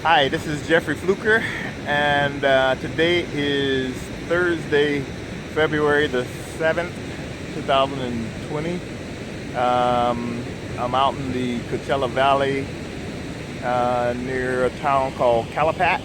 Hi, this is Jeffery Flucker, and today is Thursday, February the 7th, 2020. I'm out in the Coachella Valley near a town called Calapat.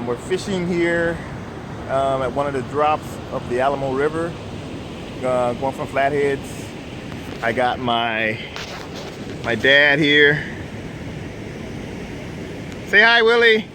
We're fishing here at one of the drops of the Alamo River, going from Flatheads. I got my dad here. Say hi, Willie.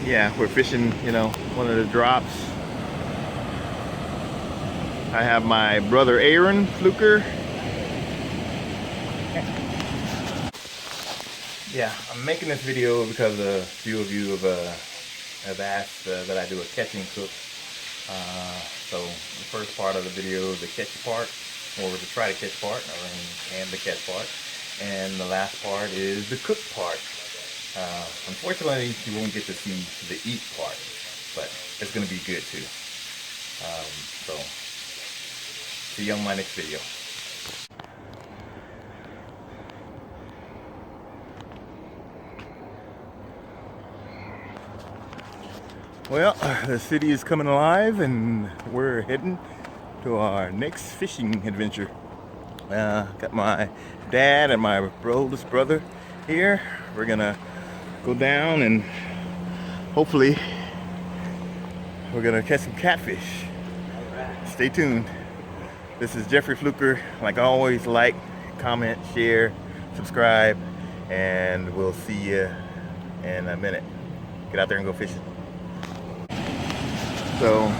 Yeah, we're fishing, one of the drops. I have my brother Aaron Flucker. Yeah, I'm making this video because a few of you have asked that I do a catching cook. So the first part of the video is the catch part, or the try to catch part, and the catch part, and the last part is the cook part. Unfortunately, you won't get to see the eat part, but it's going to be good too. So see you on my next video. Well, the city is coming alive, and we're heading to our next fishing adventure. Got my dad and my oldest brother here. We're gonna go down and hopefully we're gonna catch some catfish. Stay tuned. This is Jeffery Flucker. Like always, like, comment, share, subscribe, and we'll see you in a minute. Get out there and go fishing. So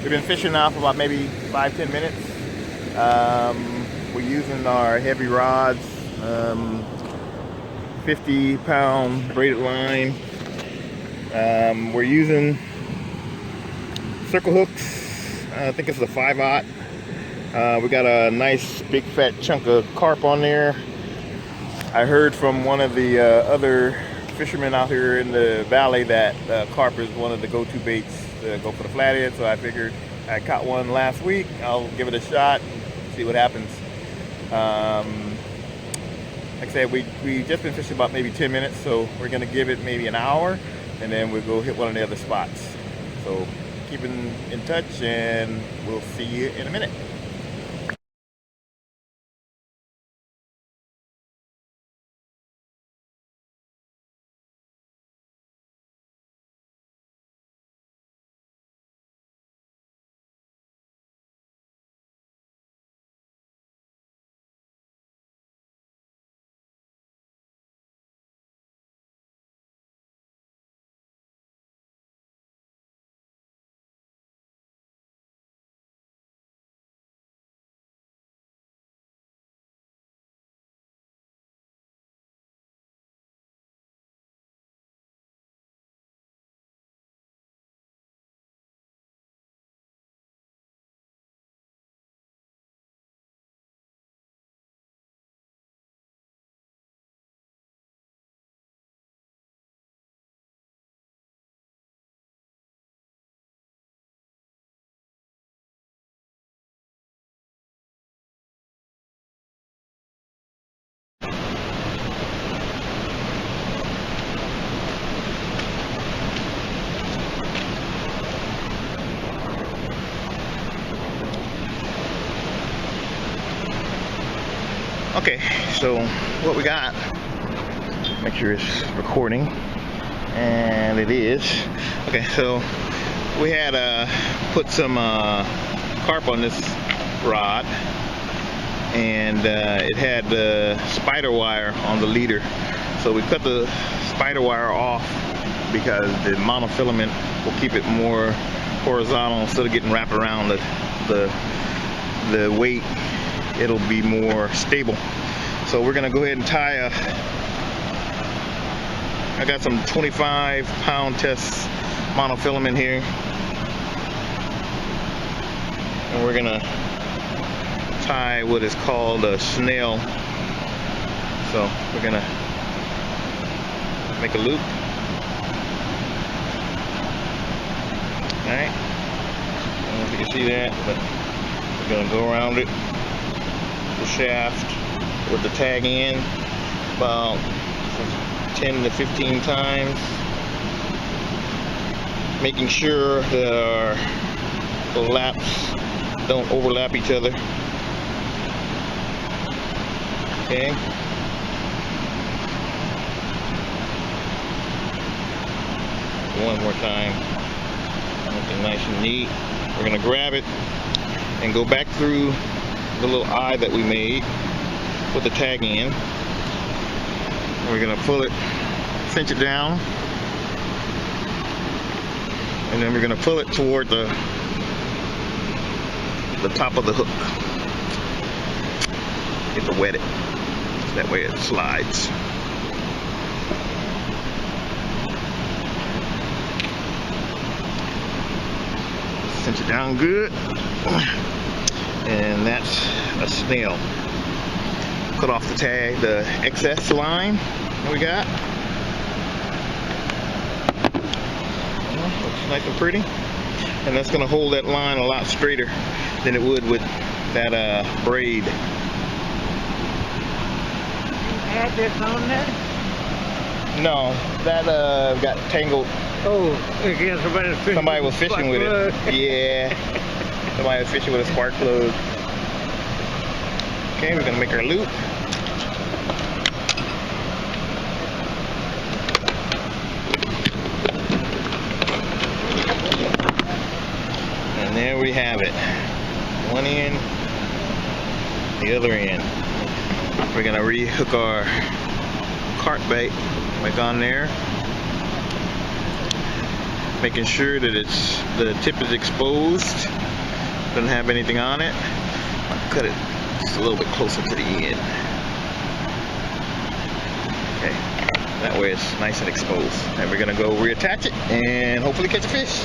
we've been fishing now for about maybe 5-10 minutes. We're using our heavy rods, 50-pound braided line. We're using circle hooks. I think it's a 5/0. We got a nice big fat chunk of carp on there. I heard from one of the other fishermen out here in the valley that carp is one of the go-to baits to go for the flathead, so I figured I caught one last week. I'll give it a shot and see what happens. Like I said, we just been fishing about maybe 10 minutes, so we're gonna give it maybe an hour, and then we'll go hit one of the other spots. So keep in touch, and we'll see you in a minute. Okay, so what we got, make sure it's recording, and it is. Okay, so we had put some carp on this rod, and it had the spider wire on the leader, so we cut the spider wire off because the monofilament will keep it more horizontal instead of getting wrapped around the weight. It'll be more stable. So we're gonna go ahead and tie I got some 25-pound test monofilament here, and we're gonna tie what is called a snail. So we're gonna make a loop. All right, I don't know if you can see that, but gonna go around it, the shaft with the tag in about 10 to 15 times, making sure that the laps don't overlap each other. Okay. One more time. Make it nice and neat. We're gonna grab it and go back through the little eye that we made, put the tag in. We're gonna pull it, cinch it down, and then we're gonna pull it toward the top of the hook. Get to wet it. That way it slides. Cinch it down good. And that's a snail. Cut off the tag, the excess line that we got. Looks nice and pretty. And that's going to hold that line a lot straighter than it would with that braid. Add this on there? No, that got tangled. Oh, again, somebody was fishing with it. Yeah, somebody was fishing with a spark plug. Okay, we're gonna make our loop. And there we have it. One end, the other end. We're gonna re-hook our carp bait back on there, making sure that the tip is exposed, doesn't have anything on it. I'll cut it just a little bit closer to the end. Okay, that way it's nice and exposed. And we're gonna go reattach it and hopefully catch a fish.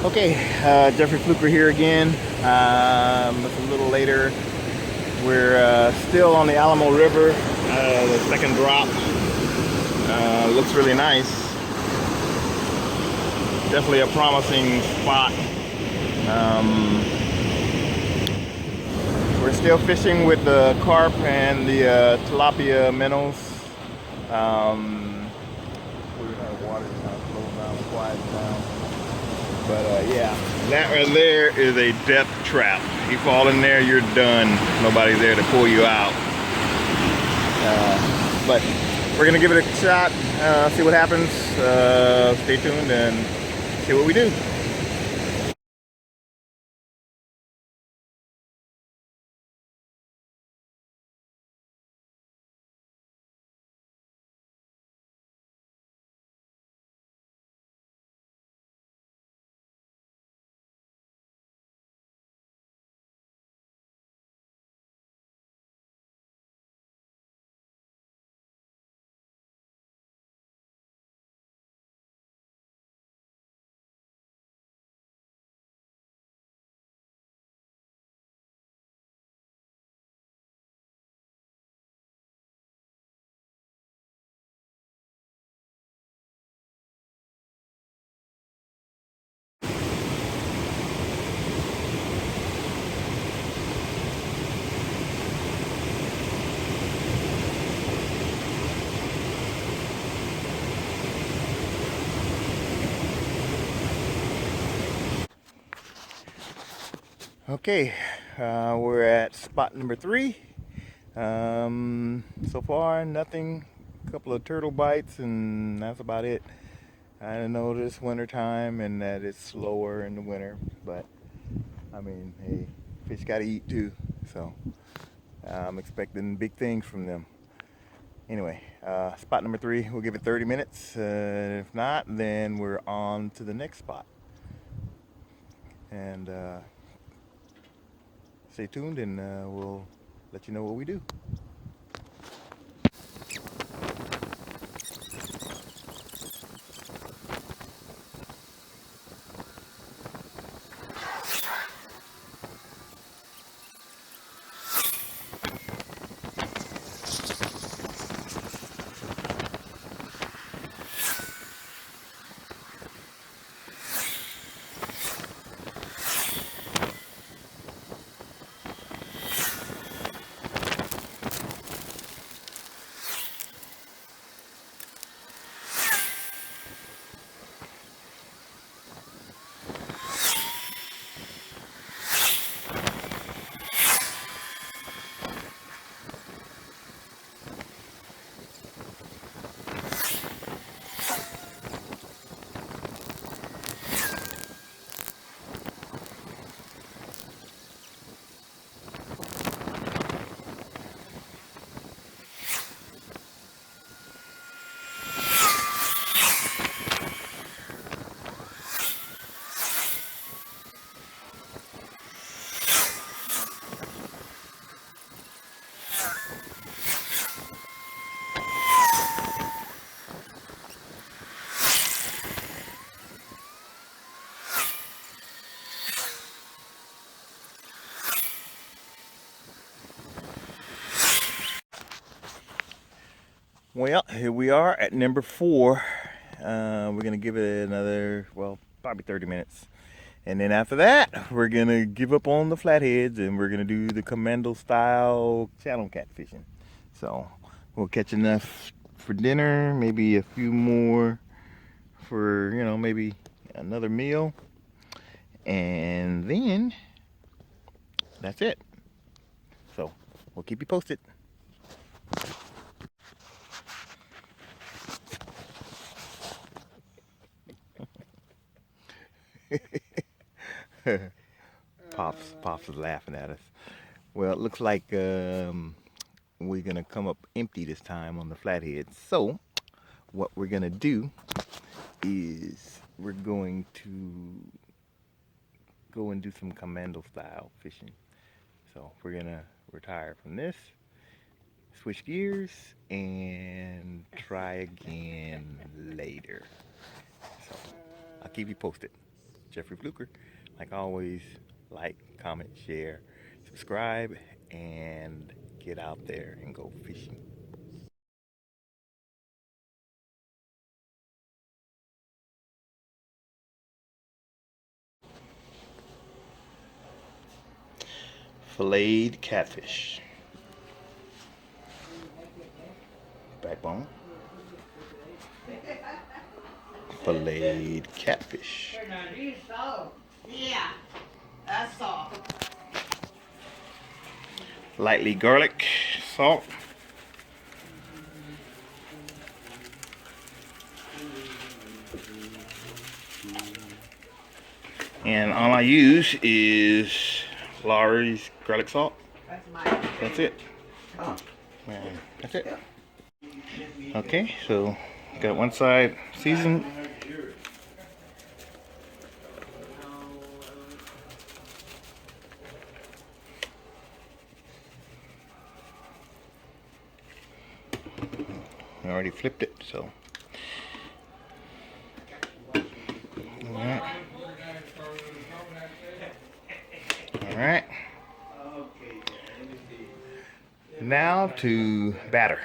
Okay, Jeffery Flucker here again. It's a little later. We're still on the Alamo River, the second drop. Looks really nice. Definitely a promising spot. We're still fishing with the carp and the tilapia minnows. Our water's kind of slowing down, quiet down. But yeah, that right there is a death trap. You fall in there, you're done. Nobody's there to pull you out. But we're gonna give it a shot, see what happens. Stay tuned and see what we do. Okay, we're at spot number 3. So far, nothing. A couple of turtle bites, and that's about it. I know this winter time and that it's slower in the winter, but I mean, hey, fish gotta eat too, so I'm expecting big things from them. Anyway, spot number 3, we'll give it 30 minutes. If not, then we're on to the next spot. And stay tuned, and we'll let you know what we do. Well, here we are at number 4. We're gonna give it another, well, probably 30 minutes. And then after that, we're gonna give up on the flatheads and we're gonna do the Commando Style Channel Catfishing. So we'll catch enough for dinner, maybe a few more for, maybe another meal. And then that's it. So we'll keep you posted. Pops is laughing at us. Well, it looks like we're gonna come up empty this time on the flatheads. So what we're gonna do is we're going to go and do some Commando style fishing. So we're gonna retire from this, switch gears, and try again later. So I'll keep you posted. Jeffery Flucker. Like always, like, comment, share, subscribe, and get out there and go fishing. Filleted catfish. Backbone. Filleted catfish. Yeah, that's all. Lightly garlic salt. And all I use is Lawry's garlic salt. That's it. Oh. And that's it. Okay, so got one side seasoned. I already flipped it, so. Alright. Alright. Now to batter.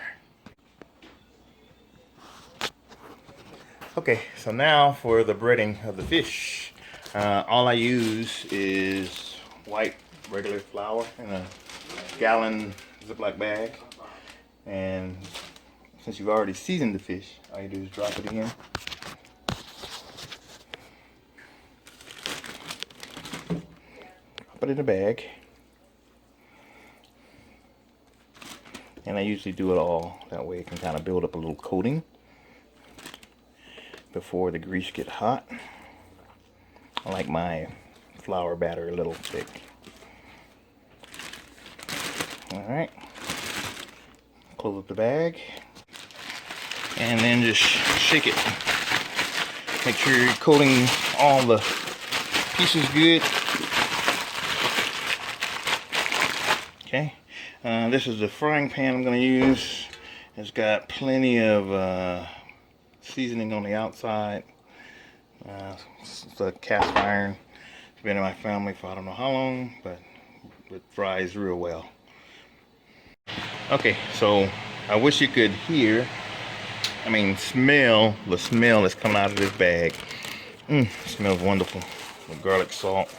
Okay, so now for the breading of the fish. All I use is white regular flour in a gallon Ziploc bag. And since you've already seasoned the fish, all you do is drop it in. Drop it in a bag. And I usually do it all that way. It can kind of build up a little coating before the grease get hot. I like my flour batter a little thick. Alright, close up the bag and then just shake it. Make sure you're coating all the pieces good. Okay, this is the frying pan I'm going to use. It's got plenty of seasoning on the outside. It's a cast iron. It's been in my family for I don't know how long, but it fries real well. Okay, so I wish you could hear, smell the smell that's coming out of this bag. It smells wonderful with garlic salt.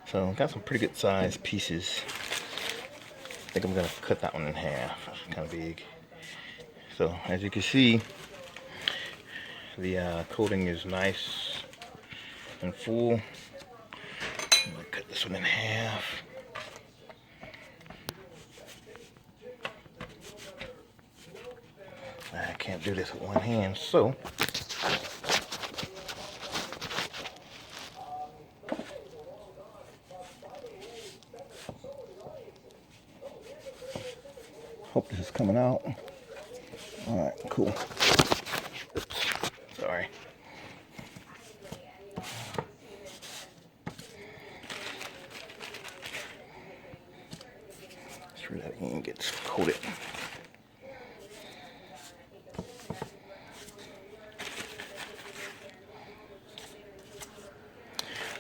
So got some pretty good sized pieces. I think I'm gonna cut that one in half. It's kind of big. So as you can see, the coating is nice and full. I'm gonna cut this one in half. I can't do this with one hand, so hope this is coming out. Alright, cool. Oops, sorry. Make sure that end gets coated.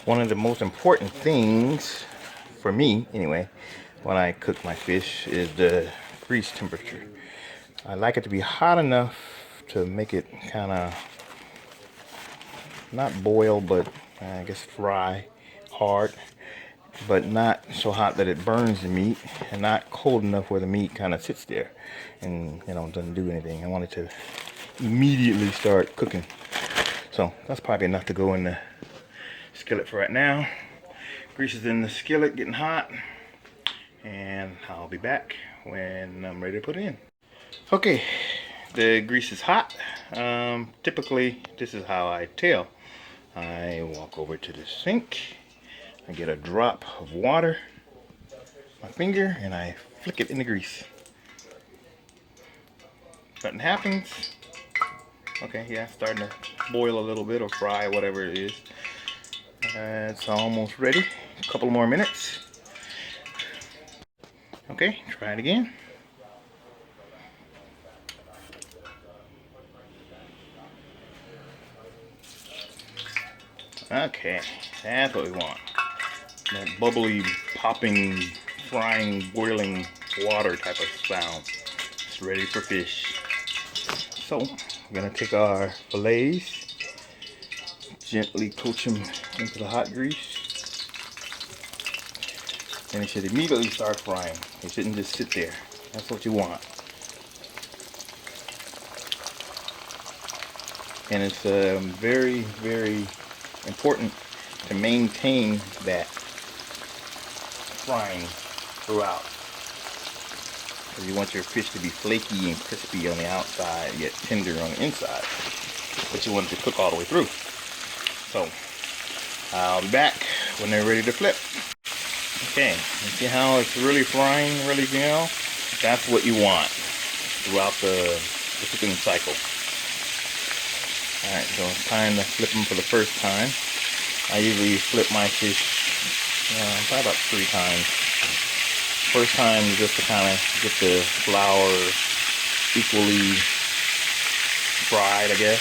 One of the most important things, for me anyway, when I cook my fish is the grease temperature. I like it to be hot enough to make it kind of, not boil, but I guess fry hard, but not so hot that it burns the meat, and not cold enough where the meat kind of sits there and, you know, doesn't do anything. I want it to immediately start cooking. So that's probably enough to go in the skillet for right now. Grease is in the skillet getting hot, and I'll be back when I'm ready to put it in. Okay, the grease is hot. Typically this is how I tell. I walk over to the sink, I get a drop of water, my finger, and I flick it in the grease. Nothing happens. Okay, yeah, starting to boil a little bit or fry, whatever it is. It's almost ready. A couple more minutes. Okay, try it again. Okay, that's what we want. That bubbly, popping, frying, boiling water type of sound. It's ready for fish. So, we're gonna take our fillets, gently coach them into the hot grease, and it should immediately start frying. It shouldn't just sit there. That's what you want. And it's very, very important to maintain that frying throughout, because you want your fish to be flaky and crispy on the outside yet tender on the inside, but you want it to cook all the way through. So I'll be back when they're ready to flip. Okay, you see how it's really frying really well? That's what you want throughout the cooking cycle. Alright, so it's time to flip them for the first time. I usually flip my fish probably about 3 times. First time just to kind of get the flour equally fried, I guess.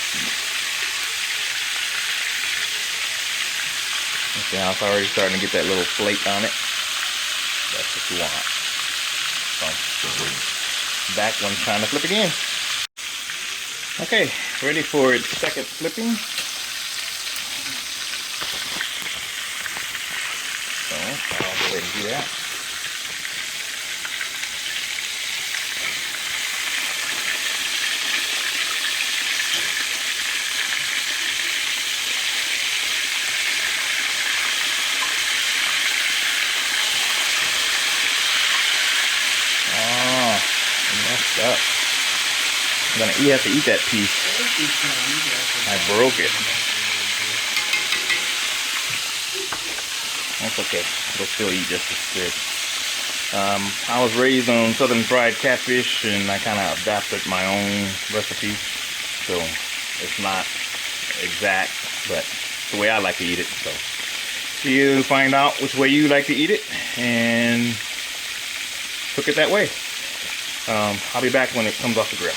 See how it's already starting to get that little flake on it? That's what you want. So, back when it's time to flip again. Okay, ready for its second flipping. So, I'll go ahead and do that. up. I'm gonna have to eat that piece. I broke it. That's okay. It'll still eat just as good. I was raised on southern fried catfish, and I kind of adapted my own recipe. So it's not exact, but the way I like to eat it. So you find out which way you like to eat it and cook it that way. I'll be back when it comes off the grill.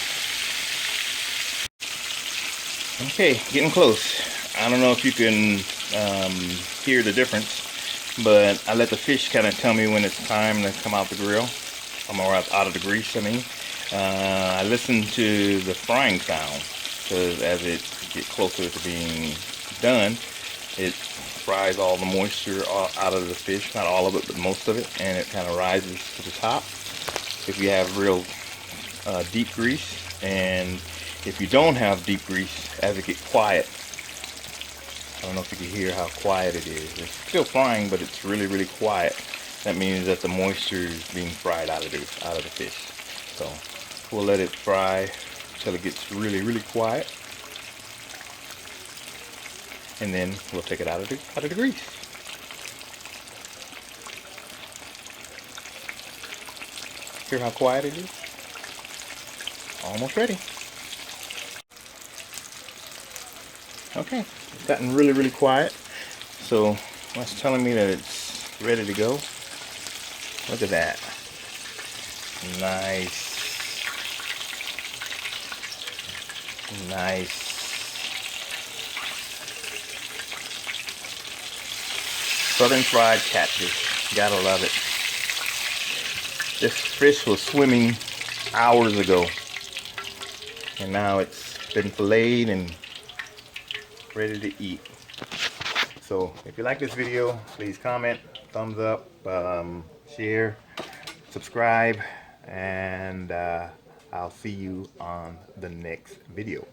Okay, getting close. I don't know if you can hear the difference, but I let the fish kind of tell me when it's time to come out the grill. I'm out of the grease, I mean. I listen to the frying sound, because as it gets closer to being done, it fries all the moisture out of the fish. Not all of it, but most of it, and it kind of rises to the top. If you have real deep grease, and if you don't have deep grease, as it gets quiet, I don't know if you can hear how quiet it is. It's still frying, but it's really, really quiet. That means that the moisture is being fried out of the fish. So we'll let it fry until it gets really, really quiet, and then we'll take it out of the grease. Hear how quiet it is? Almost ready. Okay, it's gotten really, really quiet. So that's telling me that it's ready to go. Look at that. Nice. Nice. Southern fried catfish. Gotta love it. This fish was swimming hours ago, and now it's been filleted and ready to eat. So if you like this video, please comment, thumbs up, share, subscribe, and I'll see you on the next video.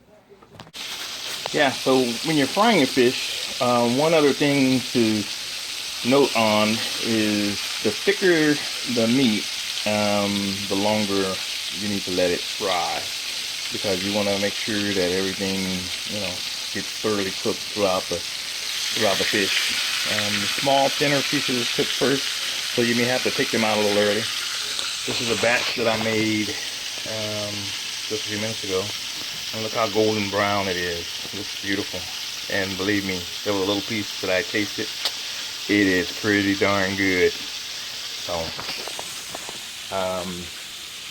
Yeah, so when you're frying a fish, one other thing to note on is the thicker the meat, the longer you need to let it fry, because you want to make sure that everything, gets thoroughly cooked throughout the fish. The small, thinner pieces are cooked first, so you may have to take them out a little early. This is a batch that I made just a few minutes ago, and look how golden brown it is. It looks beautiful, and believe me, there was a little piece that I tasted. It is pretty darn good. So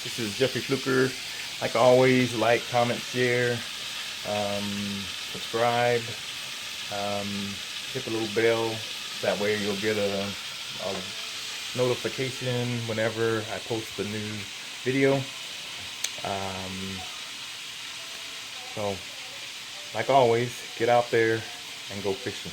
this is Jeffery Flucker. Like always, like, comment, share, subscribe, hit the little bell. That way you'll get a notification whenever I post a new video. So like always, get out there and go fishing.